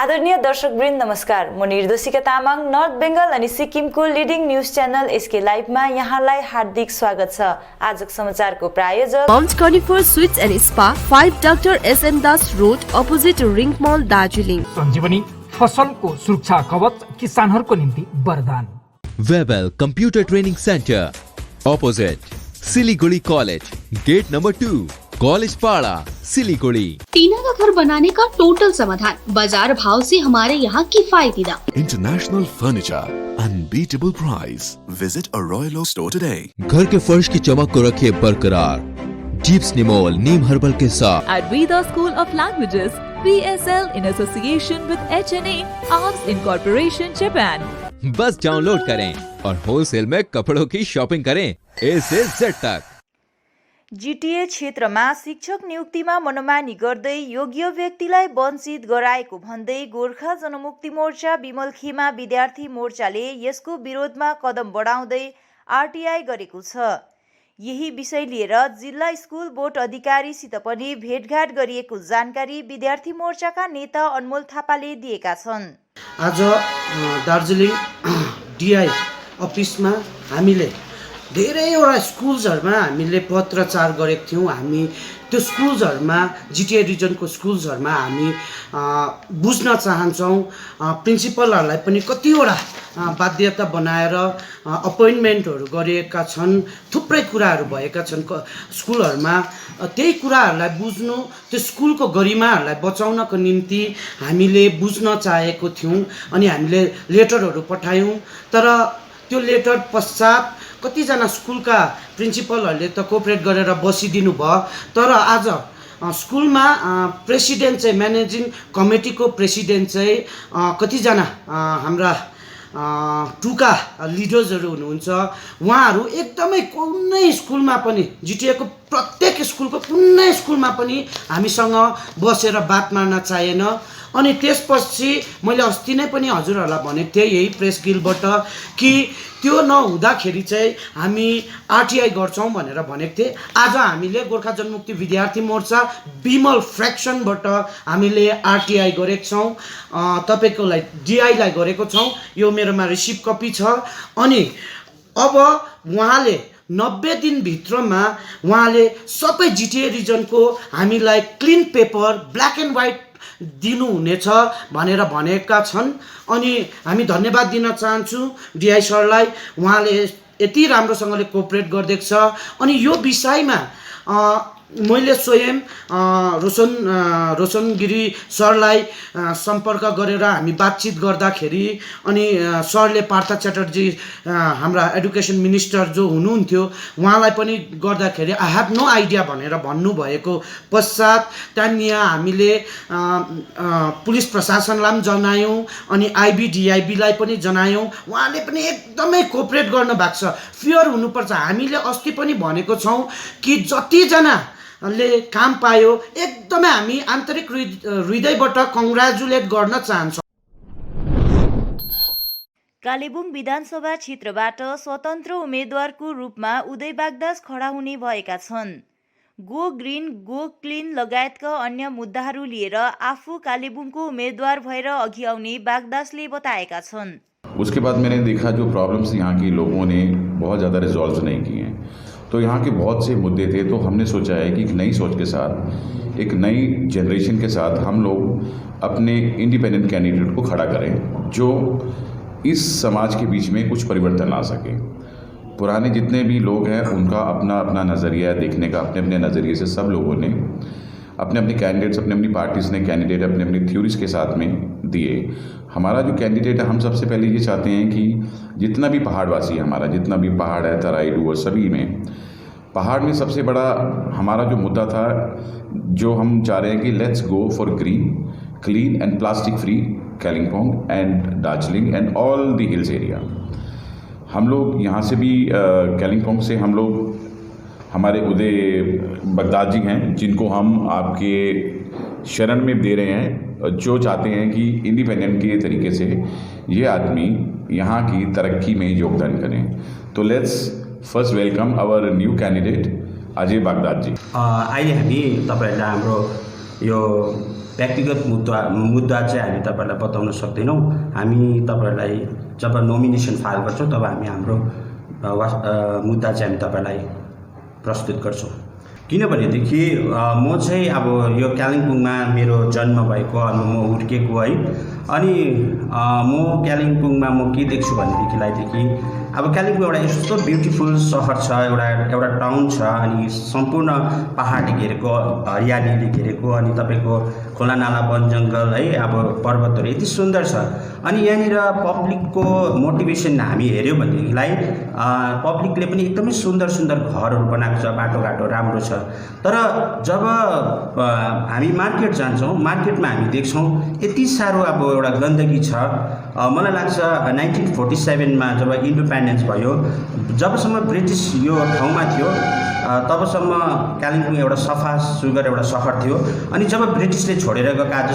आदरणीय दर्शकवृन्द नमस्कार। म निर्देशिका तामाङ नर्थ बेंगल अनि सिक्किमको लिडिङ न्यूज च्यानल एसके लाइभमा यहाँलाई हार्दिक स्वागत छ। आजको समाचारको प्रायोजक Mount Conifer Suites and Spa 5 doctor SN Das Road opposite Ring Mall Darjeeling. Sanjeevani फसलको सुरक्षा कवच किसानहरूको निम्ति वरदान। Webel computer training centre opposite Siliguri college gate number 2 college Para Siliguri. टीना का घर बनाने का टोटल समाधान, बाजार भाव से हमारे यहाँ किफायती दाम। International furniture, unbeatable price. Visit a Royal Oak store today. घर के फर्श की चमक को रखे बरकरार जीप्स निमोल नीम हर्बल के साथ। At Veda School of Languages, PSL in association with HNA Arms Incorporation Japan। Bus download करें और होलसेल में कपड़ों की शॉपिंग करें A से Z तक। जीटीए क्षेत्रमा शिक्षक नियुक्तिमा मनमानी गर्दै योग्य व्यक्तिलाई वञ्चित गराएको भन्दै गोर्खा जनमुक्ति मोर्चा विमल खेमा विद्यार्थी मोर्चाले यसको विरोधमा कदम बढाउँदै आरटीआई गरेको छ। यही विषय लिएर जिल्ला स्कुल बोर्ड अधिकारीसित पनि भेटघाट गरिएको जानकारी विद्यार्थी मोर्चाका नेता अनमोल थापाले दिएका छन्। आज दार्जिलिङ डिआई अफिसमा हामीले धेरैवटा स्कुल्सहरुमा हामीले पत्रचार गरेका थियौँ। हामी त्यो स्कुल्सहरुमा जिटिए रिजनको स्कुल्सहरुमा हामी बुझ्न चाहन्छौँ प्रिन्सिपलहरुलाई पनि कतिवटा बाध्यता बनाएर अपोइन्टमेन्टहरु गरेका छन्। थुप्रै कुराहरु भएका छन् स्कुलहरुमा। त्यही कुराहरुलाई बुझ्नु, त्यो स्कुलको गरिमाहरुलाई बचाउनको निम्ति हामीले बुझ्न चाहेको थियौँ अनि हामीले लेटरहरु पठायौँ। तर त्यो लेटर पश्चात कतिजना स्कुलका प्रिन्सिपलहरूले त कोअपरेट गरेर बसिदिनु भयो। तर आज स्कुलमा प्रेसिडेन्ट चाहिँ म्यानेजिङ कमिटीको प्रेसिडेन्ट चाहिँ कतिजना हाम्रा टुका लिडर्सहरू हुनुहुन्छ। उहाँहरू एकदमै कुनै स्कुलमा पनि जिटिएको प्रत्येक स्कुलको कुनै स्कुलमा पनि हामीसँग बसेर बात मार्न चाहेन। अनि त्यसपछि मैले अस्ति नै पनि हजुरहरूलाई भनेको थिएँ यही प्रेस गिलबाट कि त्यो नहुँदाखेरि चाहिँ हामी आरटीआई गर्छौँ भनेर भनेको थिएँ। आज हामीले गोर्खा जनमुक्ति विद्यार्थी मोर्चा विमल फ्र्याक्सनबाट हामीले आरटीआई गरेको छौँ। तपाईँकोलाई डिआईलाई गरेको छौँ। यो मेरोमा रिसिभ कपी छ। अनि अब उहाँले 90 दिनभित्रमा उहाँले सबै जिटिए रिजनको हामीलाई clean paper black and white दिनुहुनेछ भनेर भनेका छन्। अनि हामी धन्यवाद दिन चाहन्छु डिआई सरलाई। उहाँले यति राम्रोसँगले कोअपरेट गरिदिएको छ। अनि यो विषयमा मैले स्वयं रोशन गिरी सरलाई सम्पर्क गरेर हामी बातचित गर्दाखेरि अनि सरले पार्थ च्याटर्जी हाम्रा एडुकेसन मिनिस्टर जो हुनुहुन्थ्यो उहाँलाई पनि गर्दाखेरि आई हेभ नो आइडिया भनेर भन्नुभएको पश्चात त्यहाँनिर हामीले पुलिस प्रशासनलाई पनि जनायौँ अनि आइबिडिआइबीलाई पनि जनायौँ। उहाँले पनि एकदमै कोअपरेट गर्नुभएको छ। फियर हुनुपर्छ। हामीले अस्ति पनि भनेको छौँ कि जतिजना ले काम पायो एकदमै हामी आन्तरिक हृदयबाट कङ्ग्रेचुलेट गर्न चाहन्छौँ। कालेबुङ विधानसभा क्षेत्रबाट स्वतन्त्र उम्मेदवारको रूपमा उदय बागदास खडा हुने भएका छन्। गो ग्रीन गो क्लिन लगायतका अन्य मुद्दाहरू लिएर आफू कालेबुङको उम्मेदवार भएर अघि आउने बागदासले बताएका छन्। उसके बाद मैंने देखा जो प्रॉब्लम्स यहाँ के लोगों ने बहुत ज़्यादा रिजॉल्व नहीं किए हैं, तो यहाँ के बहुत से मुद्दे थे। तो हमने सोचा है कि एक नई सोच के साथ, एक नई जनरेशन के साथ हम लोग अपने इंडिपेंडेंट कैंडिडेट को खड़ा करें जो इस समाज के बीच में कुछ परिवर्तन ला सके। पुराने जितने भी लोग हैं उनका अपना अपना नज़रिया देखने का, अपने अपने नज़रिए से सब लोगों ने अपने अपने कैंडिडेट्स, अपनी अपनी पार्टीज़ ने कैंडिडेट अपने अपनी थ्योरीज के साथ में दिए। हमारा जो कैंडिडेट है, हम सबसे पहले ये चाहते हैं कि जितना भी पहाड़वासी है, हमारा जितना भी पहाड़ है, तराई डूअर सभी में, पहाड़ में सबसे बड़ा हमारा जो मुद्दा था, जो हम चाह रहे हैं कि let's go for green clean and plastic free Kalimpong and Darjeeling and all the hills area. हम लोग यहाँ से भी कालिम्पोंग से हम लोग हमारे उदय बगदाद जी हैं जिनको हम आपके शरण में दे रहे हैं, जो चाहते हैं कि इंडिपेंडेंट के तरीके से ये आदमी यहाँ की तरक्की में योगदान करें। तो let's first welcome our new candidate Ajay Baghdad ji. अहिले हामी तपाईहरुलाई हाम्रो यो व्यक्तिगत मुद्दा चाहिँ हामी तपाईँहरूलाई बताउन सक्दैनौँ। हामी तपाईँहरूलाई जब नोमिनेसन फाइल गर्छौँ तब हामी हाम्रो मुद्दा चाहिँ हामी तपाईँलाई प्रस्तुत गर्छौँ। किनभनेदेखि म चाहिँ अब यो कालिम्पोङमा मेरो जन्म भएको अनि म हुर्केको है, अनि म कालिम्पोङमा म के देख्छु भनेदेखिलाई अब कालिम्पोङ एउटा यस्तो ब्युटिफुल सहर छ, एउटा टाउन छ, अनि सम्पूर्ण पहाडले घेरेको, हरियालीले घेरेको, अनि तपाईँको खोला नाला वन जङ्गल है, अब पर्वतहरू यति सुन्दर छ। अनि यहाँनिर पब्लिकको मोटिभेसन हामी हेऱ्यौँ भनेदेखिलाई पब्लिकले पनि एकदमै सुन्दर सुन्दर घरहरू बनाएको छ, बाटोघाटो राम्रो छ। तर जब हामी मार्केट जान्छौँ, मार्केटमा हामी देख्छौँ यति साह्रो अब एउटा गन्दगी छ। मलाई लाग्छ 1947मा जब इन्डिपेन्डेन्स भयो, जबसम्म ब्रिटिस यो ठाउँमा थियो तबसम्म कालिम्पोङ एउटा सफा सुग्घर एउटा सहर थियो। अनि जब ब्रिटिसले छोडेर गएका आज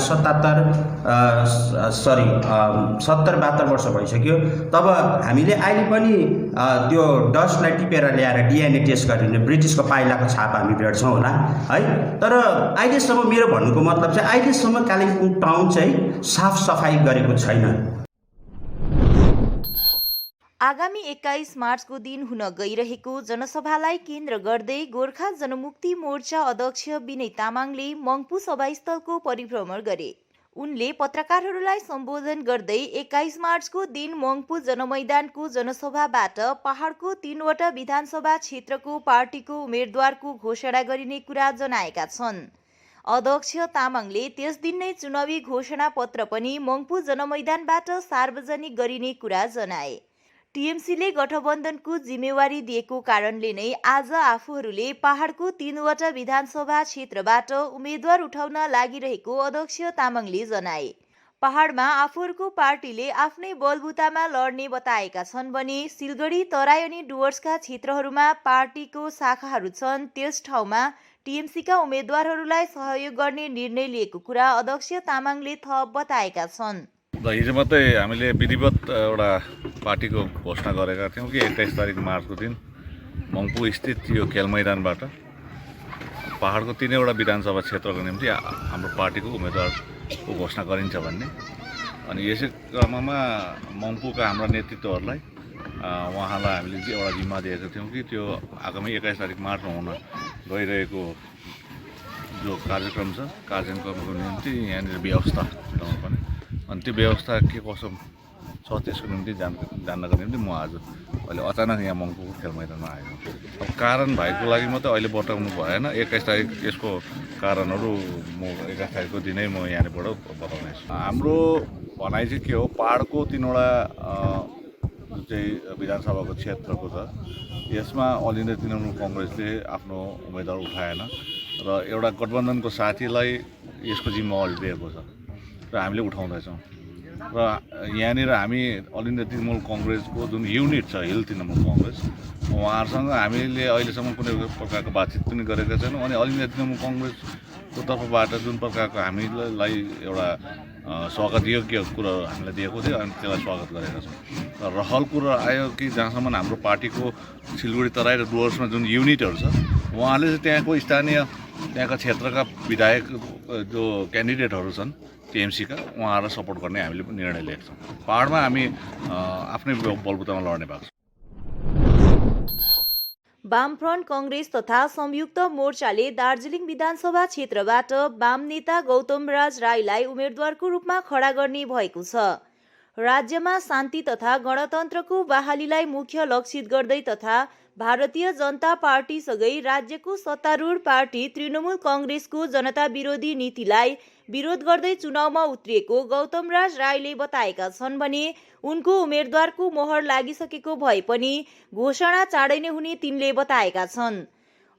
70-72 वर्ष भइसक्यो, तब हामीले अहिले पनि त्यो डस्टलाई टिपेर ल्याएर डिएनए टेस्ट गरेर ब्रिटिसको पाइलाको छाप हामी भेट्छौँ होला है। तर अहिलेसम्म मेरो भन्नुको मतलब चाहिँ अहिलेसम्म कालिम्पोङ टाउन चाहिँ साफ सफाई गरेको छैन। आगामी 21 मार्चको दिन हुन गइरहेको जनसभालाई केन्द्र गर्दै गोर्खा जनमुक्ति मोर्चा अध्यक्ष विनय तामाङले मङ्पू सभास्थलको परिभ्रमण गरे। उनले पत्रकारहरूलाई सम्बोधन गर्दै 21 मार्चको दिन मङ्पू जनमैदानको जनसभाबाट पहाडको 3वटा विधानसभा क्षेत्रको पार्टीको उम्मेद्वारको घोषणा गरिने कुरा जनाएका छन्। अध्यक्ष तामाङले त्यस दिन नै चुनावी घोषणा पत्र पनि मङ्पू जनमैदानबाट सार्वजनिक गरिने कुरा जनाए। टिएमसीले गठबन्धनको जिम्मेवारी दिएको कारणले नै आज आफूहरूले पहाडको 3वटा विधानसभा क्षेत्रबाट उम्मेद्वार उठाउन लागिरहेको अध्यक्ष तामाङले जनाए। पहाडमा आफूहरूको पार्टीले आफ्नै बलबुतामा लड्ने बताएका छन् भने सिलगढी, तराई अनि डुवर्सका क्षेत्रहरूमा पार्टीको शाखाहरू छन्। त्यस ठाउँमा टिएमसीका उम्मेद्वारहरूलाई सहयोग गर्ने निर्णय लिएको कुरा अध्यक्ष तामाङले थप बताएका छन्। हिजो मात्रै हामीले विधिवत एउटा पार्टीको घोषणा गरेका थियौँ कि 21 तारिक मार्चको दिन मङ्पू स्थित यो खेल मैदानबाट पहाडको 3वटा विधानसभा क्षेत्रको निम्ति हाम्रो पार्टीको उम्मेदवारको घोषणा गरिन्छ भन्ने। अनि यसै क्रममा मङ्पूका हाम्रा नेतृत्वहरूलाई उहाँलाई हामीले एउटा जिम्मा दिएको थियौँ कि त्यो आगामी 21 तारिक मार्चमा हुन गइरहेको जो कार्यक्रम छ, कार्यक्रमको निम्ति यहाँनिर व्यवस्था मिलाउनुपर्ने, अनि त्यो व्यवस्था के कसो छ त्यसको निम्ति जान्नको निम्ति म आज अहिले अचानक यहाँ मङ्पूको खेल मैदानमा आएको। अब कारण भएको लागि मात्रै अहिले बताउनु भएन। 21 तारिक यसको कारणहरू म 21 तारिकको दिनै म यहाँबाट बताउनेछु। हाम्रो भनाइ चाहिँ के हो, पहाडको 3वटा जुन चाहिँ विधानसभाको क्षेत्रको छ, यसमा अल इन्डिया तृणमूल कङ्ग्रेसले आफ्नो उम्मेदवार उठाएन र एउटा गठबन्धनको साथीलाई यसको जिम्मा अहिले दिएको छ र हामीले उठाउँदैछौँ। र यहाँनिर हामी अल इन्डिया तृणमूल कङ्ग्रेसको जुन युनिट छ, हिल तृणमूल कङ्ग्रेस, उहाँहरूसँग हामीले अहिलेसम्म कुनै प्रकारको बातचित पनि गरेका छैनौँ। अनि अल इन्डिया तृणमूल कङ्ग्रेसको तर्फबाट जुन प्रकारको हामीलाई एउटा स्वागत योग्य कुरा हामीलाई दिएको थियो, अनि त्यसलाई स्वागत गरेका छौँ। र रहल कुरा आयो कि जहाँसम्म हाम्रो पार्टीको सिलगढी, तराई र डुवर्समा जुन युनिटहरू छ, उहाँले चाहिँ त्यहाँको स्थानीय त्यहाँका क्षेत्रका विधायक जो क्यान्डिडेटहरू छन् टिएमसीका, उहाँहरूलाई सपोर्ट गर्ने हामीले पनि निर्णय लिएका छौँ। पहाडमा हामी आफ्नै बलबुतामा लड्ने भएको छ। वामफ्रन्ट कांग्रेस तथा संयुक्त मोर्चाले दार्जिलिङ विधानसभा क्षेत्रबाट वाम नेता गौतमराज राईलाई उम्मेदवारको रूपमा खडा गर्ने भएको छ। राज्यमा शान्ति तथा गणतन्त्रको बहालीलाई मुख्य लक्षित गर्दै तथा भारतीय जनता पार्टीसँगै राज्यको सत्तारूढ पार्टी तृणमूल कांग्रेसको जनता विरोधी नीतिलाई विरोध गर्दै चुनावमा उत्रिएको गौतमराज राईले बताएका छन् भने उनको उम्मेदवारको मोहर लागिसकेको भए पनि घोषणा चाँडै नै हुने तिनले बताएका छन्।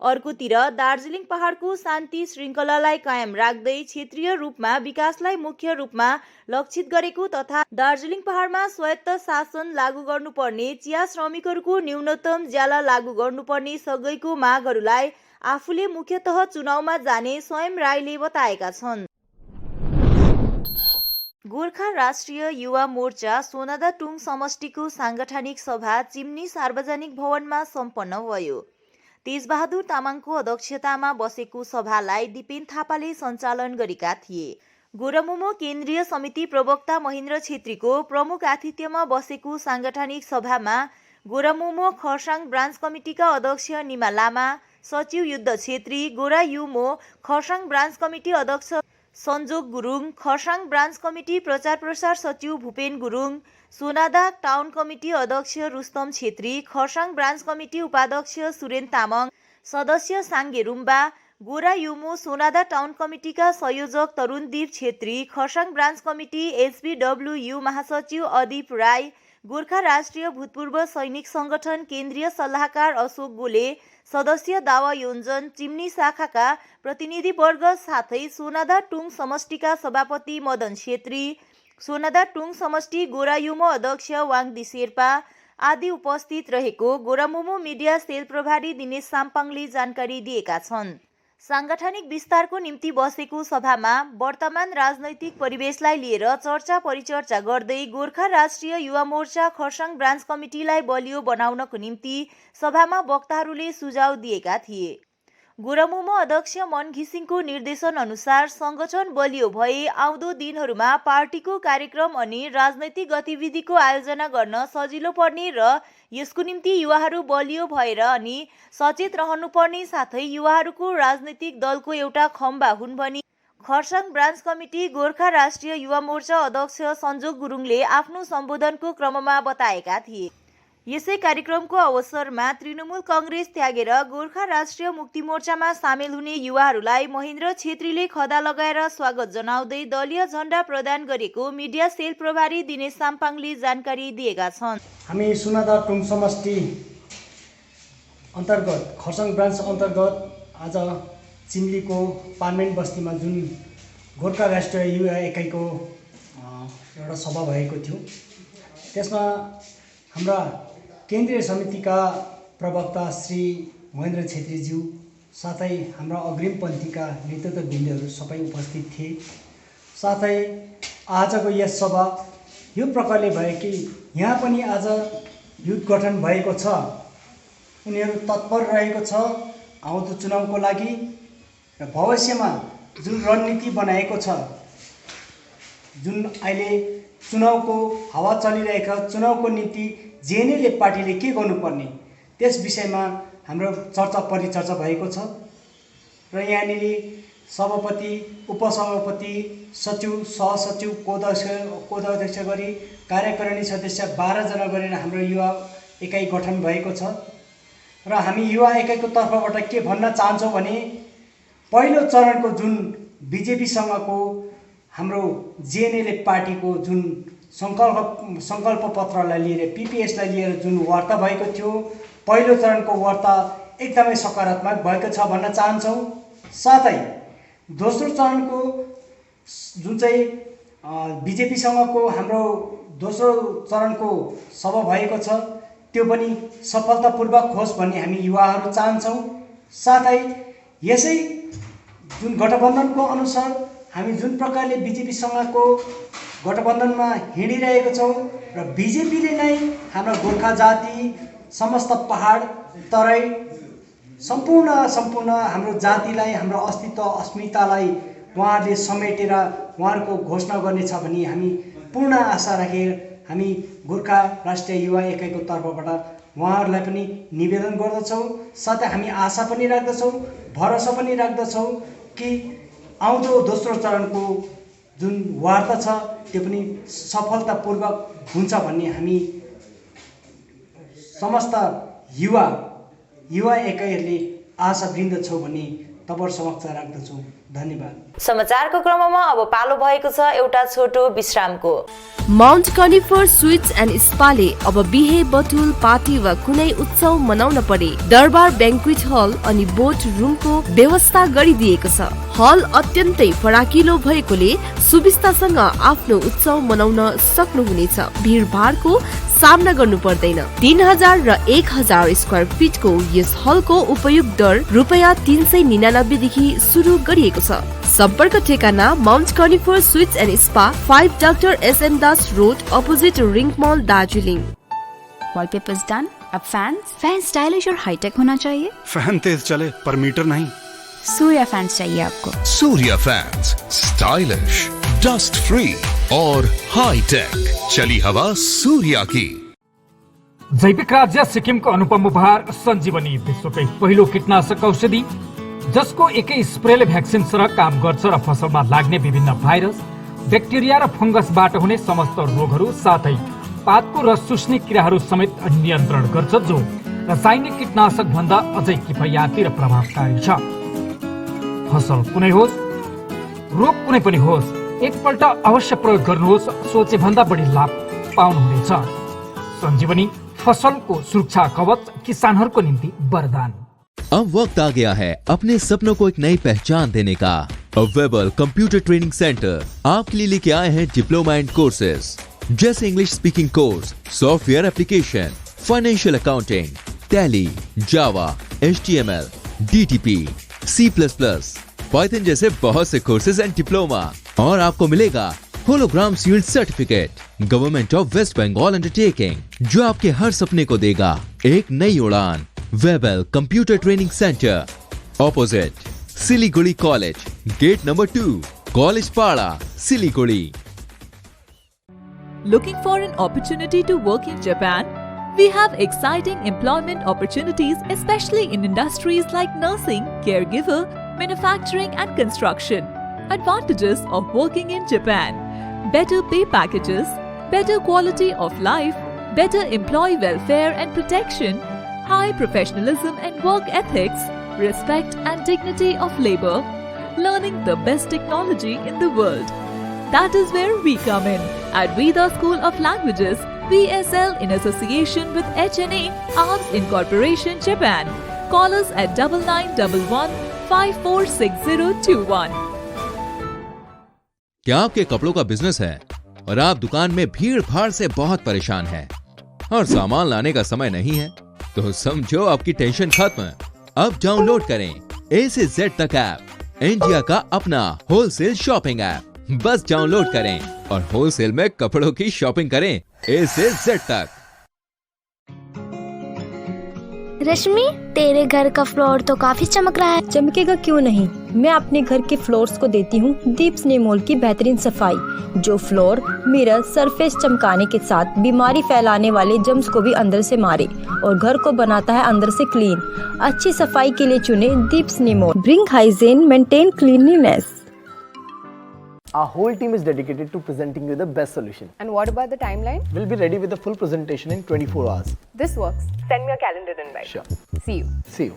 अर्कोतिर दार्जिलिङ पहाडको शान्ति श्रृङ्खलालाई कायम राख्दै क्षेत्रीय रूपमा विकासलाई मुख्य रूपमा लक्षित गरेको तथा दार्जिलिङ पहाडमा स्वायत्त शासन लागू गर्नुपर्ने, चिया श्रमिकहरूको न्यूनतम ज्याला लागू गर्नुपर्ने सँगैको मागहरूलाई आफूले मुख्यतः चुनावमा जाने स्वयं राईले बताएका छन्। गोर्खा राष्ट्रिय युवा मोर्चा सोनादा टुङ समष्टिको साङ्गठनिक सभा चिम्नी सार्वजनिक भवनमा सम्पन्न भयो। तेजबहादुर तामाङको अध्यक्षतामा बसेको सभालाई दिपेन थापाले सञ्चालन गरेका थिए। गोरामुमो केन्द्रीय समिति प्रवक्ता महेन्द्र छेत्रीको प्रमुख आतिथ्यमा बसेको सांगठनिक सभामा गोरामुमो खरसाङ ब्रान्च कमिटिका अध्यक्ष निमा लामा, सचिव युद्ध छेत्री, गोरा युमो खरसाङ ब्रान्च कमिटी अध्यक्ष सञ्जोग गुरुङ, खरसाङ ब्रान्च कमिटी प्रचार प्रसार सचिव भूपेन गुरुङ, सोनादा टाउन कमिटी अध्यक्ष रुस्तम छेत्री, खरसाङ ब्रान्च कमिटी उपाध्यक्ष सुरेन तामाङ, सदस्य साङ्गे रुम्बा, गोरा युमो सोनादा टाउन कमिटीका संयोजक तरुणदीप छेत्री, खरसाङ ब्रान्च कमिटी एसबीडब्ल्यू महासचिव अदीप राई, गोर्खा राष्ट्रिय भूतपूर्व सैनिक संगठन केन्द्रीय सल्लाहकार अशोक गोले, सदस्य दावा योन्जन, चिम्नी शाखाका प्रतिनिधिवर्ग साथै सोनादा टुङ समष्टिका सभापति मदन छेत्री, सोनादा टुङ समष्टि गोरायुमो अध्यक्ष वाङदी शेर्पा आदि उपस्थित रहेको गोरामुमो मिडिया सेल प्रभारी दिनेश साम्पाङले जानकारी दिएका छन्। सांगठनिक विस्तारको निम्ति बसेको सभामा वर्तमान राजनैतिक परिवेशलाई लिएर चर्चा परिचर्चा गर्दै गोर्खा राष्ट्रिय युवा मोर्चा खरसाङ ब्रान्च कमिटीलाई बलियो बनाउनको निम्ति सभामा वक्ताहरूले सुझाव दिएका थिए। गोरामुमो अध्यक्ष मन घिसिङको निर्देशन अनुसार संगठन बलियो भए आउँदो दिनहरूमा पार्टीको कार्यक्रम अनि राजनैतिक गतिविधिको आयोजना गर्न सजिलो पर्ने र यसको निम्ति युवाहरू बलियो भएर अनि सचेत रहनुपर्ने साथै युवाहरूको राजनैतिक दलको एउटा खम्बा हुन् भनी खरसाङ ब्रान्च कमिटी गोर्खा राष्ट्रिय युवा मोर्चा अध्यक्ष सञ्जोग गुरुङले आफ्नो सम्बोधनको क्रममा बताएका थिए। यसै कार्यक्रमको अवसरमा तृणमूल कांग्रेस त्यागेर गोर्खा राष्ट्रिय मुक्ति मोर्चामा सामेल हुने युवाहरूलाई महेन्द्र छेत्रीले खदा लगाएर स्वागत जनाउँदै दलीय झण्डा प्रदान गरेको मिडिया सेल प्रभारी दिनेश साम्पाङले जानकारी दिएका छन्। हामी सोनादा टुङ समष्टि अन्तर्गत खरसाङ ब्रान्च अन्तर्गत आज चिम्लीको पार्मेन्ट बस्तीमा जुन गोर्खा राष्ट्रिय युवा एकाइको एउटा सभा भएको थियो, त्यसमा हाम्रा केन्द्रीय समितिका प्रवक्ता श्री महेन्द्र छेत्रीज्यू साथै हाम्रा अग्रिमपन्थीका नेतृत्ववृन्दहरू सबै उपस्थित थिए। साथै आजको यस सभा यो प्रकारले भयो कि यहाँ पनि आज युथ गठन भएको छ, उनीहरू तत्पर रहेको छ आउँदो चुनावको लागि र भविष्यमा जुन रणनीति बनाएको छ, जुन अहिले चुनावको हावा चलिरहेको चुनावको निम्ति जेएनएलए पार्टीले के गर्नुपर्ने त्यस विषयमा हाम्रो चर्चा परिचर्चा भएको छ र यहाँनिर सभापति, उपसभापति, सचिव, सहसचिव, कोषाध्यक्ष गरी कार्यकारिणी सदस्य 12 जना गरेर हाम्रो युवा एकाइ गठन भएको छ र हामी युवा एकाइको तर्फबाट के भन्न चाहन्छौँ भने पहिलो चरणको जुन बीजेपीसँगको हाम्रो जेएनएलए पार्टीको जुन संकल्प पत्रलाई लिएर पीपीएसलाई लिएर जुन वार्ता भएको थियो, पहिलो चरणको वार्ता एकदमै सकारात्मक भएको छ भन्न चाहन्छौँ। साथै दोस्रो चरणको जुन चाहिँ बीजेपीसँगको हाम्रो दोस्रो चरणको सभा भएको छ, त्यो पनि सफलतापूर्वक होस् भन्ने हामी युवाहरू चाहन्छौँ। साथै यसै जुन गठबन्धनको अनुसार हामी जुन प्रकारले बीजेपीसँगको गठबन्धनमा हिँडिरहेको छौँ र बीजेपीले नै हाम्रो गोर्खा जाति, समस्त पहाड, तराई, सम्पूर्ण हाम्रो जातिलाई, हाम्रो अस्तित्व अस्मितालाई उहाँहरूले समेटेर उहाँहरूको घोषणा गर्नेछ भनी हामी पूर्ण आशा राखेर हामी गोर्खा राष्ट्रिय युवा एकाइको तर्फबाट उहाँहरूलाई पनि निवेदन गर्दछौँ। साथै हामी आशा पनि राख्दछौँ, भरोसा पनि राख्दछौँ कि आउँदो दोस्रो चरणको जुन वार्ता छ त्यो पनि सफलतापूर्वक हुन्छ भन्ने हामी समस्त युवा एकाइहरूले आशावृन्द छौँ भन्ने तपाईहरु समक्ष राख्दछौँ। धन्यवाद। समाचारको क्रममा अब पालो भएको छ एउटा छोटो विश्रामको। माउन्ट कनिफर स्वीट्स एन्ड स्पाले अब बिहे, बटुल, पार्टी वा कुनै उत्सव मनाउन परे दरबार ब्याङ्क्वेट हल अनि बोट रुमको व्यवस्था गरिदिएको छ। हल अत्यन्तै फराकिलो भएकोले सुविस्तासँग आफ्नो उत्सव मनाउन सक्नुहुनेछ। भिडभाडको सामना गर्नु पर्दैन। 3000 र 1000 स्क्वायर फिटको यस हलको उपयोग दर रुपैयाँ 399 देखि सुरु गरिएको छ। सम्पर्क ठेगाना Mount Conifer Suites and Spa, 5 doctor SM Das Road, opposite Ring Mall, Darjeeling. Wallpapers done? अब फैन स्टाइलिश और हाईटेक होना चाहिए। फैन तेज चले पर मीटर नहीं। सूर्या फैंस चाहिए आपको। Surya fans, stylish, dust free और हाई टेक। चली हवा सूर्या की। जैविक राज्य सिक्किमको अनुपम उपहार सञ्जीवनी, विश्वकै पहिलो कीटनाशक औषधि जसको एकै स्प्रेले भ्याक्सिन सरह काम गर्छ र फसलमा लाग्ने विभिन्न भाइरस, ब्याक्टेरिया र फंगसबाट हुने समस्त रोगहरू साथै पातको रस चुस्ने किराहरू समेत नियन्त्रण गर्छ, जो रासायनिक कीटनाशक भन्दा अझै किफायती र प्रभावकारी छ। फसल कुनै होस्, रोग कुनै पनि होस्, एकपल्ट अवश्य प्रयोग गर्नुहोस्, सोचे भन्दा बढी लाभ पाउनुहुनेछ। सञ्जीवनी फसलको सुरक्षा कवच, किसानहरूको निम्ति वरदान। अब वक्त आ गया है अपने सपनों को एक नई पहचान देने का। वेबल कंप्यूटर ट्रेनिंग सेंटर आपके लिए लेके आए हैं डिप्लोमा एंड कोर्सेज जैसे English speaking course, software application, financial accounting, Tally, Java, HTML, DTP, C++, Python जैसे बहुत से कोर्सेज एंड डिप्लोमा। और आपको मिलेगा hologram sealed certificate government of West Bengal undertaking, जो आपके हर सपने को देगा एक नई उड़ान। Webel computer training centre, opposite Siliguri college, gate number 2, college Para, Siliguri. Looking for an opportunity to work in Japan? We have exciting employment opportunities, especially in industries like nursing, caregiver, manufacturing and construction. Advantages of working in Japan: better pay packages, better quality of life, better employee welfare and protection, high professionalism and work ethics, respect and dignity of labor, learning the best technology in the world. That is where we come in at Veda School of Languages, VSL, in association with HNA, Arms Incorporation, Japan. Call us at 9911 546021. क्या आपके कपड़ों का business है और आप दुकान में भीड़ भाड़ से बहुत परेशान हैं और सामान लाने का समय नहीं है? तो समझो आपकी टेंशन खत्म। अब डाउनलोड करें A से Z तक ऐप, इंडिया का अपना होलसेल शॉपिंग ऐप। बस डाउनलोड करें और होलसेल में कपड़ों की शॉपिंग करें A से Z तक। रश्मि, तेरे घर का फ्लोर तो काफी चमक रहा है। चमकेगा क्यों नहीं, मैं अपने घर के फ्लोर्स को देती हूँ दीप स्नेमोल की बेहतरीन सफाई, जो फ्लोर मिरर सरफेस चमकाने के साथ बीमारी फैलाने वाले जम्स को भी अंदर से मारे और घर को बनाता है अंदर से क्लीन। अच्छी सफाई के लिए चुने दीप स्नेमोल। Bring hygiene, maintain cleanliness. Our whole team is dedicated to presenting you the best solution. And what about the timeline? We'll be ready with the full presentation in 24 hours. This works. Send me a calendar invite. Sure. See you. See you.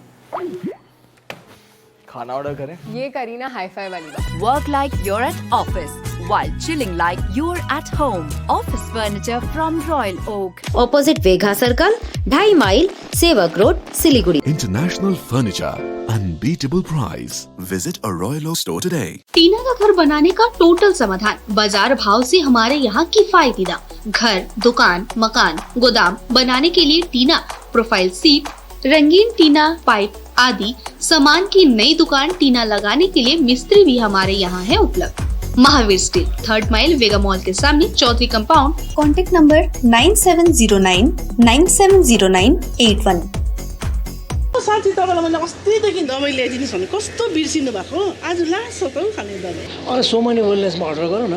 खाना order करें? ये curry ना hi-fi वाली बात। Work like you're at office while chilling like you're at home. Office furniture from Royal Oak. Opposite Vega Circle, 2.5 mile, सेवक road, Siliguri. International furniture, unbeatable price. Visit a Royal Oak store today. टीना का घर बनाने का total समाधान, बाजार भाव से हमारे यहाँ किफायती दाम। घर, दुकान, मकान, गोदाम बनाने के लिए टीना, प्रोफाइल सीट, रंगीन टीना, पाइप आदि सामान की नई दुकान टीना लगाने के लिए मिस्त्री भी हमारे यहाँ है उपलब्ध। महावीर स्टील, 3rd माइल, वेगा मॉल के सामने, चौधरी कंपाउंड। Contact number 9709 970981। साथी, तपाईँलाई मैले अस्तिदेखि दबाई ल्याइदिनुहोस् भने कस्तो बिर्सिनु भएको, आज लास्ट त खाने दबाई। अरे सो मेनी वेलनेसमा अर्डर गरौँ न,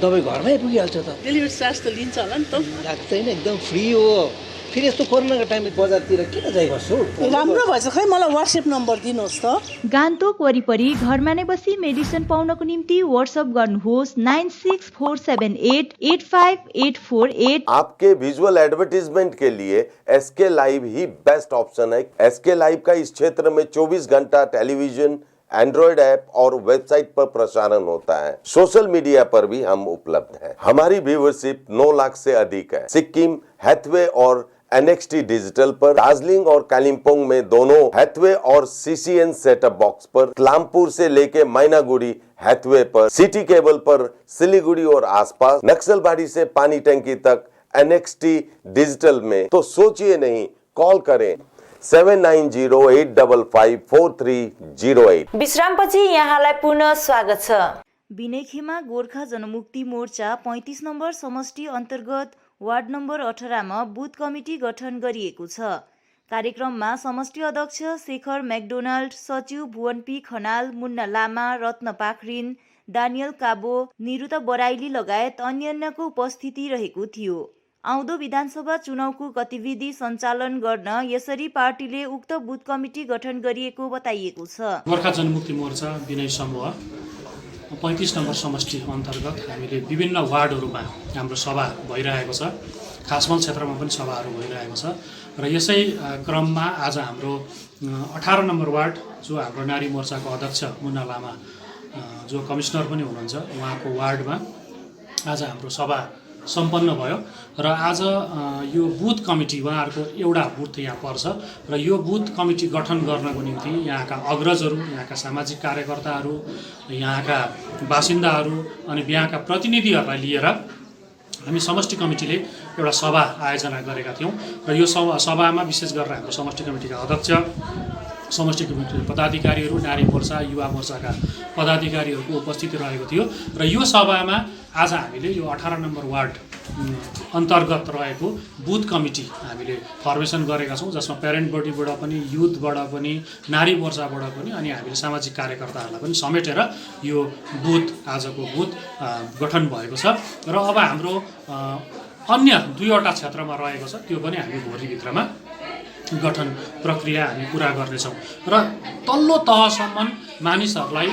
दबाई घरमै पुगिहाल्छ त। डेलिभरी चार्ज त लिन्छ होला नि त? लाग्दैन, एकदम फ्री हो। फेरि यस्तो कोरोनाको टाइममा बजारतिर किन जाइ बस्छु? राम्रो भएछ, खै मलाई व्हाट्सएप नम्बर दिनुहोस् त। गान्तोक वरिपरि घरमा नै बसी मेडिसिन पाउनको निम्ति व्हाट्सएप गर्नुहोस् 9647885848। आपके विजुअल एडवर्टीजमेंट के लिए SK लाइव ही बेस्ट ऑप्शन है। SK लाइव का इस क्षेत्र में 24 घंटा टेलीविजन, एंड्रॉइड ऐप और वेबसाइट पर प्रसारण होता है। सोशल मीडिया पर भी हम उपलब्ध हैं। हमारी व्यूवरशिप 9 लाख से अधिक है। सिक्किम, हैथवे और NXT डिजिटल पर, दार्जिलिंग और कालिम्पोंग में दोनों हैथवे और CCN सेटअप बॉक्स पर, क्लामपुर से लेके मैनागुड़ी हैथवे पर, सिटी केबल पर, सिलीगुड़ी और आसपास, नक्सलबाड़ी से पानी टंकी तक NXT डिजिटल में। तो सोचिए नहीं, कॉल करें 7908554308। विश्रामपछि यहाँलाई पुनः स्वागत छ। बिनेखीमा गोर्खा जनमुक्ति मोर्चा 35 नम्बर समष्टि अन्तर्गत वार्ड नम्बर 18 मा बुथ कमिटी गठन गरिएको छ। कार्यक्रममा समष्टि अध्यक्ष शेखर मैकडोनाल्ड, सचिव भुवन पी खनाल, मुन्ना लामा, रत्न पाखरिन, दानियल काबो, निरुता बराइली लगायत अन्यको उपस्थिति रहेको थियो। आउँदो विधानसभा चुनावको गतिविधि सञ्चालन गर्न यसरी पार्टीले उक्त बुथ कमिटी गठन गरिएको बताइएको छ। गोर्खा जनमुक्ति मोर्चा विनय समूह 35 नम्बर समष्टि अन्तर्गत हामीले विभिन्न वार्डहरूमा हाम्रो सभा भइरहेको छ। खासमल क्षेत्रमा पनि सभाहरू भइरहेको छ र यसै क्रममा आज हाम्रो 18 नम्बर वार्ड जो हाम्रो नारी मोर्चाको अध्यक्ष मुन्ना लामा जो कमिसनर पनि हुनुहुन्छ उहाँको वार्डमा आज हाम्रो सभा सम्पन्न भयो र आज यो बुथ कमिटी उहाँहरूको एउटा बुथ यहाँ पर्छ र यो बुथ कमिटी गठन गर्नको निम्ति यहाँका अग्रजहरू, यहाँका सामाजिक कार्यकर्ताहरू, यहाँका बासिन्दाहरू अनि यहाँका प्रतिनिधिहरूलाई लिएर हामी समष्टि कमिटीले एउटा सभा आयोजना गरेका थियौँ र यो सभामा विशेष गरेर हाम्रो समष्टि कमिटीका अध्यक्ष, समष्टि कमिटीका पदाधिकारीहरू, नारी मोर्चा, युवा मोर्चाका पदाधिकारीहरूको उपस्थिति रहेको थियो र यो सभामा आज हामीले यो 18 नम्बर वार्ड अन्तर्गत रहेको बुथ कमिटी हामीले फर्मेसन गरेका छौँ, जसमा प्यारेन्ट बडीबाट पनि, युथबाट पनि, नारी मोर्चाबाट पनि अनि हामीले सामाजिक कार्यकर्ताहरूलाई पनि समेटेर यो बुथ आजको बुथ गठन भएको छ र अब हाम्रो अन्य 2वटा क्षेत्रमा रहेको छ त्यो पनि हामी भोलिभित्रमा गठन प्रक्रिया हामी पुरा गर्नेछौँ र तल्लो तहसम्म मानिसहरूलाई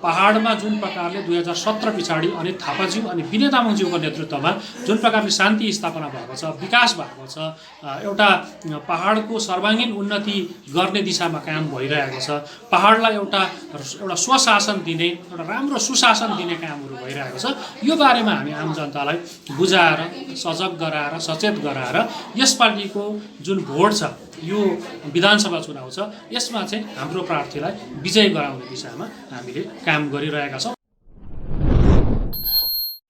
पहाडमा जुन प्रकारले 2017 पछाडि अनि थापाज्यू अनि विनय तामाङज्यूको नेतृत्वमा जुन प्रकारले शान्ति स्थापना भएको छ, विकास भएको छ, एउटा पहाडको सर्वाङ्गीन उन्नति गर्ने दिशामा काम भइरहेको छ, पहाडलाई एउटा स्वशासन दिने, एउटा राम्रो सुशासन दिने कामहरू भइरहेको छ। यो बारेमा हामी आम जनतालाई बुझाएर, सजग गराएर, सचेत गराएर यसपालिको जुन भोट छ यो विधानसभा चुनाव छ यसमा चाहिँ हाम्रो प्रार्थीलाई विजय गराउने दिशामा हामीले काम गरिरहेका छौँ।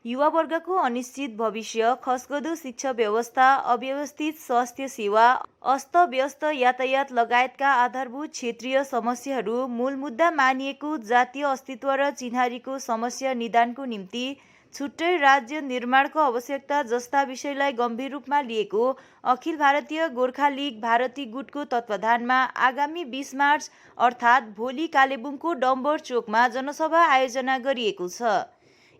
युवा वर्गको अनिश्चित भविष्य, खस्कदो शिक्षा व्यवस्था, अव्यवस्थित स्वास्थ्य सेवा, अस्तव्यस्त यातायात लगायतका आधारभूत क्षेत्रीय समस्याहरू मूल मुद्दा मानिएको जातीय अस्तित्व र चिन्हारीको समस्या निदानको निम्ति छुट्टै राज्य निर्माणको आवश्यकता जस्ता विषयलाई गम्भीर रूपमा लिएको अखिल भारतीय गोर्खा लीग भारती गुटको तत्वाधानमा आगामी 20 मार्च अर्थात् भोलि कालेबुङको डम्बर चोकमा जनसभा आयोजना गरिएको छ।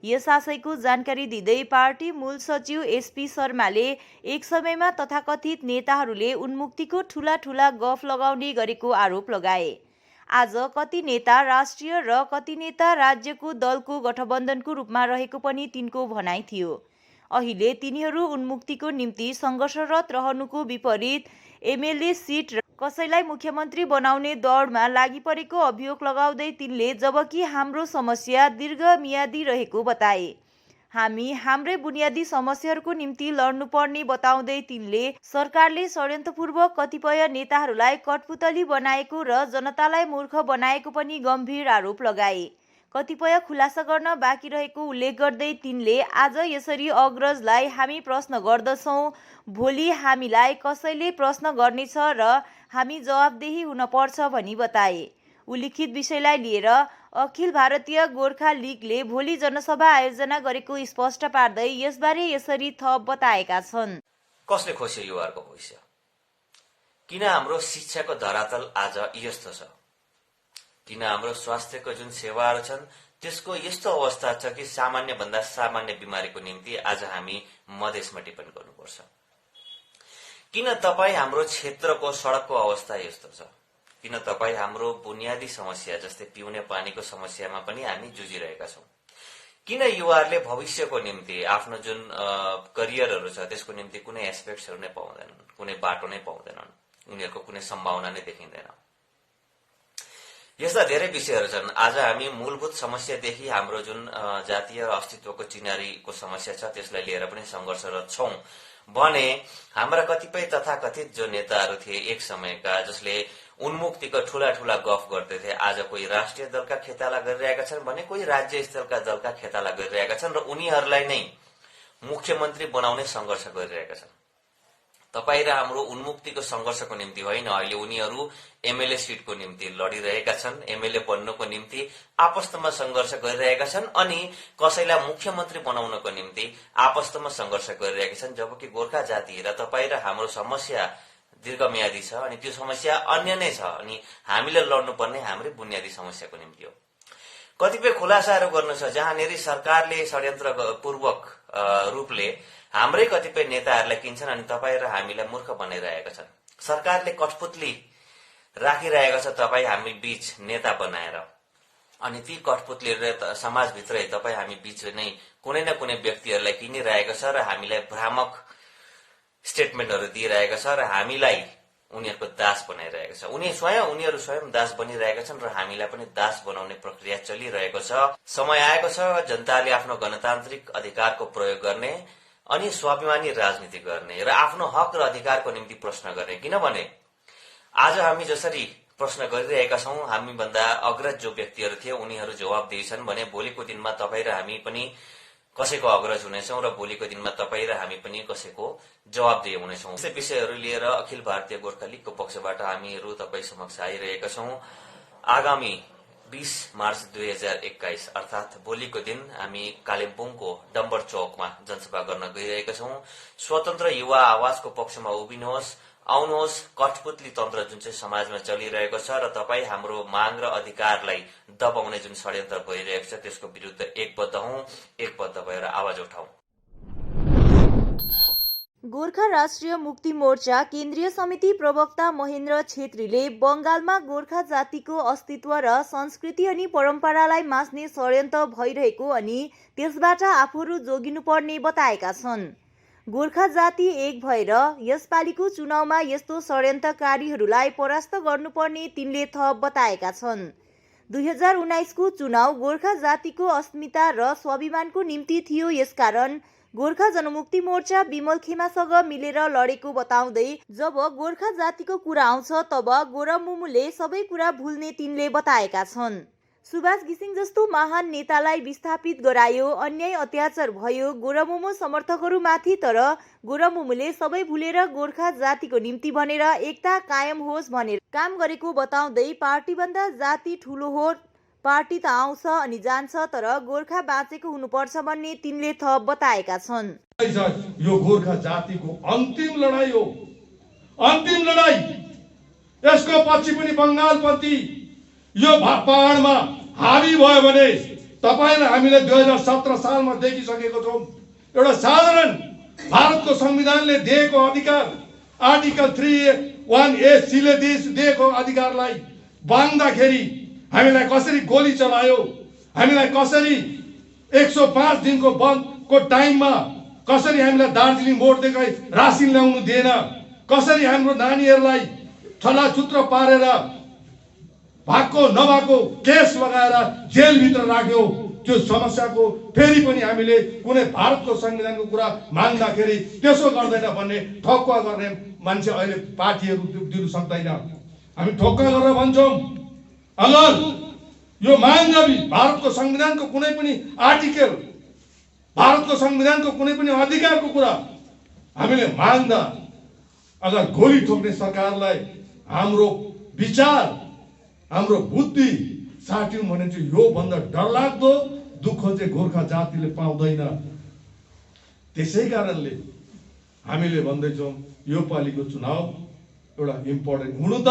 यस आशयको जानकारी दिँदै पार्टी मूल सचिव एसपी शर्माले एक समयमा तथाकथित नेताहरूले उन्मुक्तिको ठूला गफ लगाउने गरेको आरोप लगाए। आज कति नेता राष्ट्रिय र कति नेता राज्यको दलको गठबन्धनको रूपमा रहेको पनि तिनको भनाइ थियो। अहिले तिनीहरू उन्मुक्तिको निम्ति सङ्घर्षरत रहनुको विपरीत एमएलए सिट कसैलाई मुख्यमन्त्री बनाउने दौडमा लागि परेको अभियोग लगाउँदै तिनले जबकि हाम्रो समस्या दीर्घमियादी रहेको बताए। हामी हाम्रै बुनियादी समस्याहरूको निम्ति लड्नुपर्ने बताउँदै तिनले सरकारले षड्यन्त्रपूर्वक कतिपय नेताहरूलाई कठपुतली बनाएको र जनतालाई मूर्ख बनाएको पनि गम्भीर आरोप लगाए। कतिपय खुलासा गर्न बाँकी रहेको उल्लेख गर्दै तिनले आज यसरी अग्रजलाई हामी प्रश्न गर्दछौँ, भोलि हामीलाई कसैले प्रश्न गर्नेछ र हामी जवाफदेही हुन पर्छ भनी बताए। उल्लिखित विषयलाई लिएर अखिल भारतीय गोर्खा लीगले भोलि जनसभा आयोजना गरेको स्पष्ट पार्दै यसबारे यसरी थप बताएका छन्। कसले खोज्यो युवाहरूको भविष्य? किन हाम्रो शिक्षाको धरातल आज यस्तो छ? किन हाम्रो स्वास्थ्यको जुन सेवाहरू छन् त्यसको यस्तो अवस्था छ कि सामान्य भन्दा सामान्य बिमारीको निम्ति आज हामी मधेसमा टिप्पणी गर्नुपर्छ? किन तपाईँ हाम्रो क्षेत्रको सडकको अवस्था यस्तो छ? किन तपाईँ हाम्रो बुनियादी समस्या जस्तै पिउने पानीको समस्यामा पनि हामी जुझिरहेका छौँ? किन युवाहरूले भविष्यको निम्ति आफ्नो जुन करियरहरू छ त्यसको निम्ति कुनै एस्पेक्ट्सहरू नै पाउँदैनन्, कुनै बाटो नै पाउँदैनन्, उनीहरूको कुनै सम्भावना नै देखिँदैन? यस्ता धेरै विषयहरू छन्। आज हामी मूलभूत समस्यादेखि हाम्रो जुन जातीय अस्तित्वको चिनारीको समस्या छ त्यसलाई लिएर पनि सङ्घर्षरत छौं भने हाम्रा कतिपय तथाकथित जो नेताहरू थिए एक समयका, जसले उन्मुक्तिको ठूला गफ गर्दैथे, आज कोही राष्ट्रिय दलका खेताला गरिरहेका छन् भने कोही राज्य स्तरका दलका खेताला गरिरहेका छन् र उनीहरूलाई नै मुख्यमन्त्री बनाउने सङ्घर्ष गरिरहेका छन्। तपाईँ र हाम्रो उन्मुक्तिको संघर्षको निम्ति होइन। अहिले उनीहरू एमएलए सिटको निम्ति लडिरहेका छन्, एमएलए बन्नको निम्ति आपस्तमा संघर्ष गरिरहेका छन् अनि कसैलाई मुख्यमन्त्री बनाउनको निम्ति आपस्तमा संघर्ष गरिरहेका छन्। जबकि गोर्खा जाति र तपाईँ र हाम्रो समस्या दीर्घम्यादी छ अनि त्यो समस्या अन्य नै छ अनि हामीले लड्नुपर्ने हाम्रै बुनियादी समस्याको निम्ति हो। कतिपय खुलासाहरू गर्नु छ जहाँनेरि सरकारले षड्यन्त्रपूर्वक रूपले हाम्रै कतिपय नेताहरूलाई किन्छन् अनि तपाईँ र हामीलाई मूर्ख बनाइरहेका छन्। सरकारले कठपुतली राखिरहेको छ तपाईँ हामी बीच नेता बनाएर अनि ती कठपुतलीहरू समाजभित्रै तपाईँ हामी बीच नै कुनै न कुनै व्यक्तिहरूलाई किनिरहेको छ र हामीलाई भ्रामक स्टेटमेन्टहरू दिइरहेको छ र हामीलाई उनीहरूको दास बनाइरहेको छ। उनीहरू स्वयं दास बनिरहेका छन् र हामीलाई पनि दास बनाउने प्रक्रिया चलिरहेको छ। समय आएको छ जनताले आफ्नो गणतान्त्रिक अधिकारको प्रयोग गर्ने अनि स्वाभिमानी राजनीति गर्ने र आफ्नो हक र अधिकारको निम्ति प्रश्न गर्ने। किनभने आज हामी जसरी प्रश्न गरिरहेका छौं, हामीभन्दा अग्रज जो व्यक्तिहरू थिए उनीहरू जवाबदेही छन् भने भोलिको दिनमा तपाईँ र हामी पनि कसैको अग्रज हुनेछौं र भोलिको दिनमा तपाईँ र हामी पनि कसैको जवाबदेही हुनेछौं। यस्तै विषयहरू लिएर अखिल भारतीय गोर्खा लीगको पक्षबाट हामीहरू तपाईँ समक्ष आइरहेका छौं। आगामी 20 मार्च 2021 अर्थात् भोलिको दिन हामी कालिम्पोङको डम्बर चौकमा जनसभा गर्न गइरहेका छौं। स्वतन्त्र युवा आवाजको पक्षमा उभिनुहोस्, आउनुहोस्। कठपुतली तन्त्र जुन चाहिँ समाजमा चलिरहेको छ र तपाईँ हाम्रो माग र अधिकारलाई दबाउने जुन षड्यन्त्र भइरहेको छ त्यसको विरुद्ध एकबद्ध हौं, एकबद्ध भएर आवाज उठाउँ। गोर्खा राष्ट्रिय मुक्ति मोर्चा केन्द्रीय समिति प्रवक्ता महेन्द्र छेत्रीले बंगालमा गोर्खा जातिको अस्तित्व र संस्कृति अनि परम्परालाई मास्ने षड्यन्त्र भइरहेको अनि त्यसबाट आफूहरू जोगिनुपर्ने बताएका छन्। गोर्खा जाति एक भएर यसपालिको चुनावमा यस्तो षड्यन्त्रकारीहरूलाई परास्त गर्नुपर्ने तिनले थप बताएका छन्। 2019 को चुनाव गोर्खा जातिको अस्मिता र स्वाभिमानको निम्ति थियो। यसकारण गोर्खा जनमुक्ति मोर्चा विमल खेमासँग मिलेर लडेको बताउँदै जब गोर्खा जातिको कुरा आउँछ तब गोरामुमुले सबै कुरा भुल्ने तिनले बताएका छन्। सुभाष घिसिङ जस्तो महान नेतालाई विस्थापित गरायो, अन्याय अत्याचार भयो गोरामुमु समर्थकहरूमाथि, तर गोरामुमुले सबै भुलेर गोर्खा जातिको निम्ति भनेर एकता कायम होस् भनेर काम गरेको बताउँदै पार्टीभन्दा जाति ठुलो हो, पार्टी त आउँछ अनि जान्छ तर गोर्खा बाँचेको हुनुपर्छ भन्ने तिनले थप बताएका छन्। यो गोर्खा जातिको अन्तिम लडाई हो, अन्तिम लडाई। यसको पछि पनि बंगालपन्थी यो पहाडमा हावी भयो भने तपाईले हामीले 2017 सालमा देखिसकेको छौं। एउटा साधारण भारतको संविधानले दिएको अधिकार आर्टिकल 3(1)(a) ले दिएको अधिकारलाई बाँध्दाखेरि हामीलाई कसरी गोली चलायो, हामीलाई कसरी 105 दिनको बन्दको टाइममा कसरी हामीलाई दार्जिलिङ बोर्डदेखि रासिन ल्याउनु दिएन, कसरी हाम्रो नानीहरूलाई छलाछुत्र पारेर भएको नभएको केस लगाएर जेलभित्र राख्यो। त्यो समस्याको फेरि पनि हामीले कुनै भारतको संविधानको कुरा माग्दाखेरि त्यसो गर्दैन भन्ने ठोक्का गर्ने मान्छे अहिले पार्टीहरू दिनु सक्दैन। हामी ठोक्का गरेर भन्छौं, अगर यो माग्नबी भारतको संविधानको कुनै पनि आर्टिकल, भारतको संविधानको कुनै पनि अधिकारको कुरा हामीले माग्दा अगर गोली ठोक्ने सरकारलाई हाम्रो विचार, हाम्रो बुद्धि साट्यौं भने चाहिँ यो भन्दा डरलाग्दो दुःख चाहिँ गोर्खा जातिले पाउँदैन। त्यसै कारणले हामीले भन्दैछौं यो पालिको चुनाव एउटा इम्पोर्टेन्ट हुनु त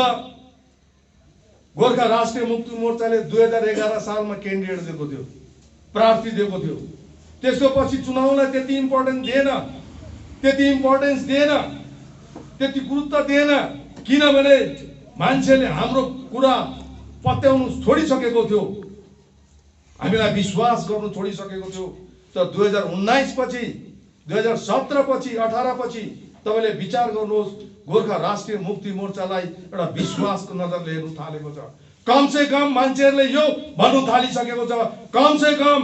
गोर्खा राष्ट्रिय मुक्ति मोर्चाले 2011 सालमा क्यान्डिडेट दिएको थियो, प्रार्थी दिएको थियो। त्यसपछि चुनावलाई त्यति इम्पोर्टेन्स दिएन, त्यति इम्पोर्टेन्स दिएन, त्यति गुरुत्व दिएन, किनभने मान्छेले हाम्रो कुरा पत्याउनु छोडिसकेको थियो, हामीलाई विश्वास गर्नु छोडिसकेको थियो। तर 2019 पछि, 2017 पछि, 18 पछि तपाईले विचार गर्नुहोस्, गोर्खा राष्ट्रिय मुक्ति मोर्चालाई एउटा विश्वासको नजरले हेर्नु थालेको छ। कम से कम मान्छेहरूले यो भन्नु थालिसकेको छ, कम से कम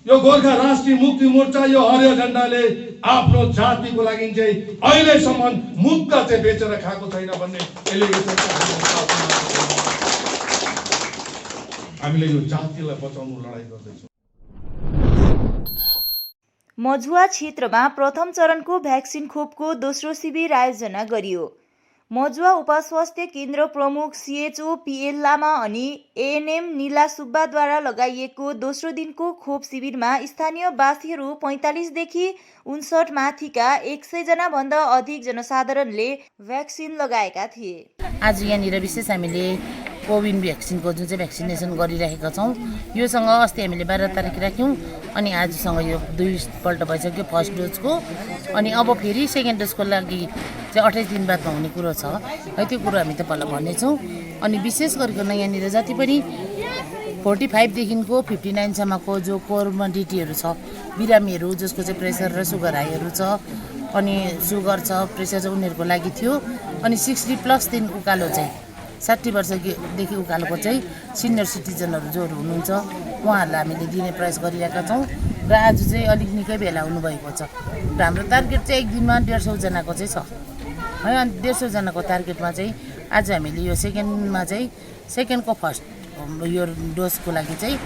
यो गोर्खा राष्ट्रिय मुक्ति मोर्चा, यो हरियो झण्डाले आफ्नो जातिको लागि चाहिँ अहिलेसम्म मुद्दा चाहिँ बेचेर खाएको छैन भन्ने हामीले यो जातिलाई बचाउनु लडाई गर्दैछौँ। मजुवा क्षेत्रमा प्रथम चरणको भ्याक्सिन खोपको दोस्रो शिविर आयोजना गरियो। मजुवा उपस्वास्थ्य केन्द्र प्रमुख CHO PL लामा अनि ANM नीला सुब्बाद्वारा लगाइएको दोस्रो दिनको खोप शिविरमा स्थानीय वासीहरू 45 देखि 59 माथिका 100 जना भन्दा अधिक जनसाधारणले भ्याक्सिन लगाएका थिए। आज यहाँनिर विशेष हामीले कोविन भ्याक्सिनको जुन चाहिँ भ्याक्सिनेसन गरिरहेका छौँ, योसँग अस्ति हामीले 12 तारिक राख्यौँ अनि आजसँग यो 2 पल्ट भइसक्यो फर्स्ट डोजको, अनि अब फेरि सेकेन्ड डोजको लागि चाहिँ 28 दिन बादमा हुने कुरो छ है। त्यो कुरो हामी तपाईँलाई भन्नेछौँ। अनि विशेष गरिकन यहाँनिर जति पनि 45 देखिको 59 सम्मको जो कोमोर्बिडिटीहरू छ, बिरामीहरू जसको चाहिँ प्रेसर र सुगर हाईहरू छ, अनि सुगर छ, प्रेसर छ, उनीहरूको लागि थियो। अनि 60+ दिन उकालो चाहिँ 60 वर्षदेखि उकालोको चाहिँ सिनियर सिटिजनहरू जोहरू हुनुहुन्छ उहाँहरूलाई हामीले दिने प्रयास गरिरहेका छौँ र आज चाहिँ अलिक निकै भेला हुनुभएको छ र हाम्रो टार्गेट चाहिँ एक दिनमा 150 जनाको चाहिँ छ है। अनि 150 जनाको टार्गेटमा चाहिँ आज हामीले यो सेकेन्डमा चाहिँ सेकेन्डको फर्स्ट यो डोजको लागि चाहिँ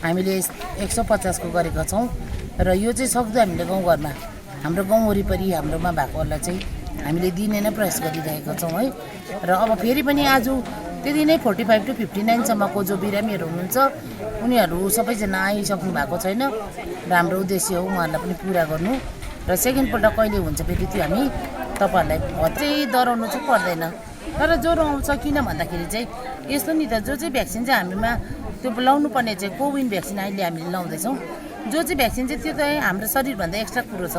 हामीले 150 को गरेका छौँ र यो चाहिँ सक्दो हामीले गाउँघरमा हाम्रो गाउँ वरिपरि हाम्रोमा भएकोहरूलाई चाहिँ हामीले दिने नै प्रयास गरिरहेका छौँ है। र अब फेरि पनि आज त्यति नै 45 to 59 सम्मको जो बिरामीहरू हुनुहुन्छ उनीहरू सबैजना आइसक्नु भएको छैन र हाम्रो उद्देश्य हो उहाँहरूलाई पनि पुरा गर्नु र सेकेन्डपल्ट कहिले हुन्छ फेरि त्यो हामी तपाईँहरूलाई चाहिँ डराउनु चाहिँ पर्दैन। तर ज्वरो आउँछ किन भन्दाखेरि चाहिँ यस्तो नि त, जो चाहिँ भ्याक्सिन चाहिँ हामीमा त्यो लाउनु पर्ने चाहिँ कोविन भ्याक्सिन अहिले हामीले लाउँदैछौँ। जो चाहिँ भ्याक्सिन चाहिँ त्यो चाहिँ हाम्रो शरीरभन्दा एक्स्ट्रा कुरो छ,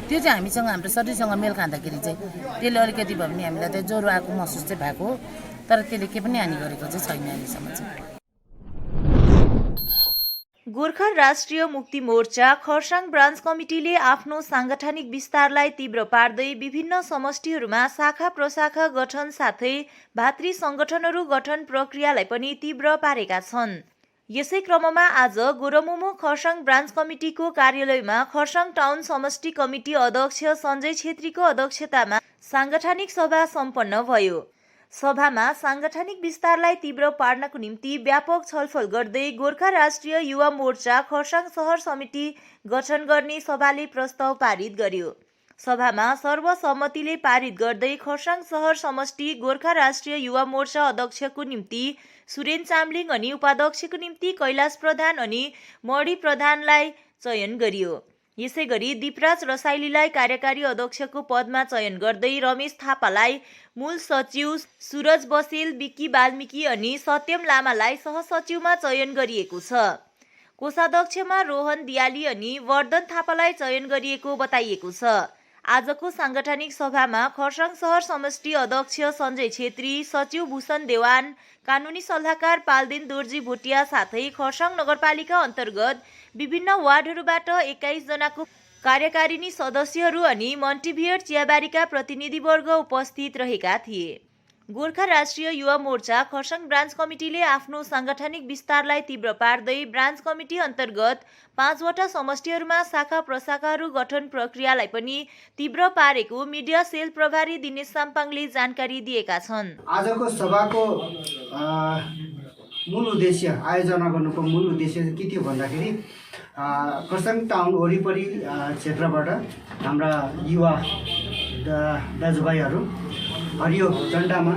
त्यो चाहिँ हामीसँग हाम्रो शरीरसँग मेल खाँदाखेरि चाहिँ त्यसले अलिकति भए पनि हामीलाई त्यो ज्वरो आएको महसुस चाहिँ भएको, तर त्यसले केही पनि हानि गरेको चाहिँ छैन अहिलेसम्म चाहिँ। गोर्खा राष्ट्रिय मुक्ति मोर्चा खरसाङ ब्रान्च कमिटीले आफ्नो सांगठनिक विस्तारलाई तीव्र पार्दै विभिन्न समष्टिहरूमा शाखा प्रशाखा गठन साथै भातृ संगठनहरू गठन प्रक्रियालाई पनि तीव्र पारेका छन्। यसै क्रममा आज गोरमुमो खरसाङ ब्रान्च कमिटीको कार्यालयमा खरसाङ टाउन समष्टि कमिटी अध्यक्ष सञ्जय छेत्रीको अध्यक्षतामा सांगठनिक सभा सम्पन्न भयो। सभामा सांगठनिक विस्तारलाई तीव्र पार्नको निम्ति व्यापक छलफल गर्दै गोर्खा राष्ट्रिय युवा मोर्चा खरसाङ शहर समिति गठन गर्ने सभाले प्रस्ताव पारित गर्यो। सभामा सर्वसम्मतिले पारित गर्दै खरसाङ शहर समष्टि गोर्खा राष्ट्रिय युवा मोर्चा अध्यक्षको निम्ति सुरेन चामलिङ अनि उपाध्यक्षको निम्ति कैलाश प्रधान अनि मणि प्रधानलाई चयन गरियो। यसैगरी दीपराज रसाइलीलाई कार्यकारी अध्यक्षको पदमा चयन गर्दै रमेश थापालाई मूल सचिव, सूरज बसेल, विक्की बाल्मीकि अनि सत्यम लामालाई सहसचिवमा चयन गरिएको छ। कोषाध्यक्षमा रोहन दियाली अनि वर्धन थापालाई चयन गरिएको बताइएको छ। आजको सांगठनिक सभामा खरसाङ शहर समष्टि अध्यक्ष सञ्जय छेत्री, सचिव भूषण देवान, कानुनी सल्लाहकार पाल्देन दोर्जी भोटिया साथै खरसाङ नगरपालिका अन्तर्गत विभिन्न वार्डहरूबाट 21 जनाको कार्यकारिणी सदस्यहरू अनि मन्टिभियट चियाबारीका प्रतिनिधिवर्ग उपस्थित रहेका थिए। गोर्खा राष्ट्रिय युवा मोर्चा खरसाङ ब्रान्च कमिटीले आफ्नो सांगठनिक विस्तारलाई तीव्र पार्दै ब्रान्च कमिटी अन्तर्गत 5 वटा समष्टिहरूमा शाखा प्रशाखाहरू गठन प्रक्रियालाई पनि तीव्र पारेको मिडिया सेल प्रभारी दिनेश साम्पाङले जानकारी दिएका छन्। आजको सभाको मूल उद्देश्य, आयोजना गर्नुको मूल उद्देश्य के थियो भन्दाखेरि खरसाङ टाउन वरिपरि क्षेत्रबाट हाम्रा युवा दाजुभाइहरू हरियो झन्डामा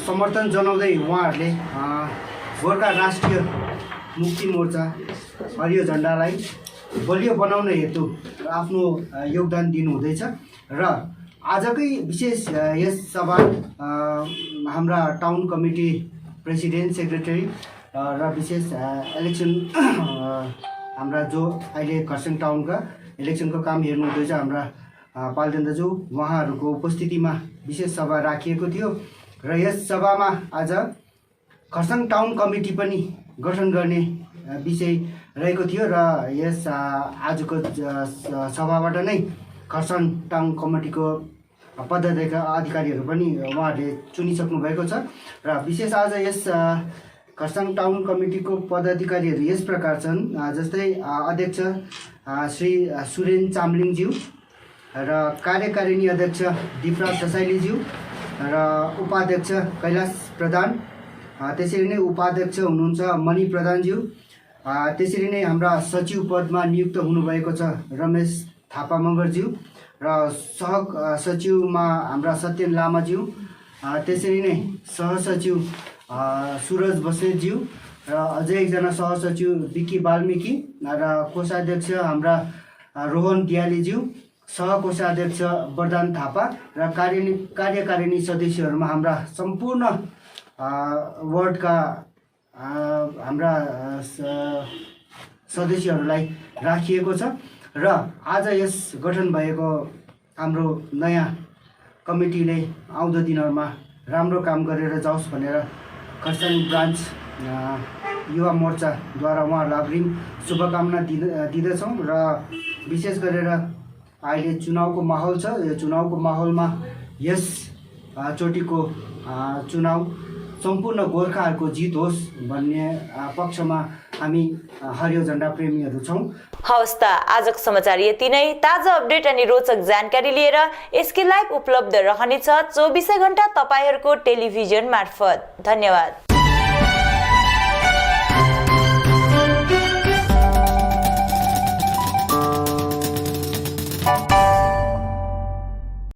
समर्थन जनाउँदै उहाँहरूले गोर्खा राष्ट्रिय मुक्ति मोर्चा हरियो झन्डालाई बलियो बनाउन हेतु आफ्नो योगदान दिनुहुँदैछ र आजकै विशेष यस सभा हाम्रा टाउन कमिटी प्रेसिडेन्ट, सेक्रेटरी र विशेष इलेक्सन हाम्रा जो अहिले खरसाङ टाउनका इलेक्सनको काम हेर्नुहुँदैछ हाम्रा पाल्देन दाजु, उहाँहरूको उपस्थितिमा विशेष सभा राखिएको थियो र यस सभामा आज खरसाङ टाउन कमिटी पनि गठन गर्ने विषय रहेको थियो र यस आजको सभाबाट नै खरसाङ टाउन कमिटीको पदाधिकारीहरू पनि उहाँहरूले चुनिसक्नु भएको छ र विशेष आज यस खरसाङ टाउन कमिटीको पदाधिकारीहरू यस प्रकार छन्। जस्तै अध्यक्ष श्री सुरेन चामलिङज्यू र कार्यकारिणी अध्यक्ष दीपराज रसाइलीज्यू र उपाध्यक्ष कैलाश प्रधान, त्यसरी नै उपाध्यक्ष हुनुहुन्छ मणि प्रधानज्यू त्यसरी नै हाम्रा सचिव पदमा नियुक्त हुनुभएको छ रमेश थापा मगरज्यू र सह सचिवमा हाम्रा सत्यन लामाज्यू, त्यसरी नै सहसचिव सुरज बस्नेतज्यू र अझै एकजना सहसचिव विकी वाल्मीकि र कोषाध्यक्ष हाम्रा रोहन दियालीज्यू, सहकोषाध्यक्ष वरदान थापा र कार्यकारिणी सदस्यहरूमा हाम्रा सम्पूर्ण वार्डका हाम्रा सदस्यहरूलाई राखिएको छ र आज यस गठन भएको हाम्रो नयाँ कमिटीले आउँदो दिनहरूमा राम्रो काम गरेर जाओस् भनेर खरसाङ ब्रान्च युवा मोर्चाद्वारा उहाँहरूलाई अग्रिम शुभकामना दिँदछौँ र विशेष गरेर अहिले चुनावको माहौल छ। यो चुनावको माहौलमा यस चोटिको चुनाव सम्पूर्ण गोर्खाहरूको जित होस् भन्ने पक्षमा हामी हरियो झण्डा प्रेमीहरू छौँ। हवस् त आजको समाचार यति नै। ताजा अपडेट अनि रोचक जानकारी लिएर एसके लाइभ उपलब्ध रहनेछ 24 घण्टा तपाईहरूको टेलिभिजन मार्फत। धन्यवाद।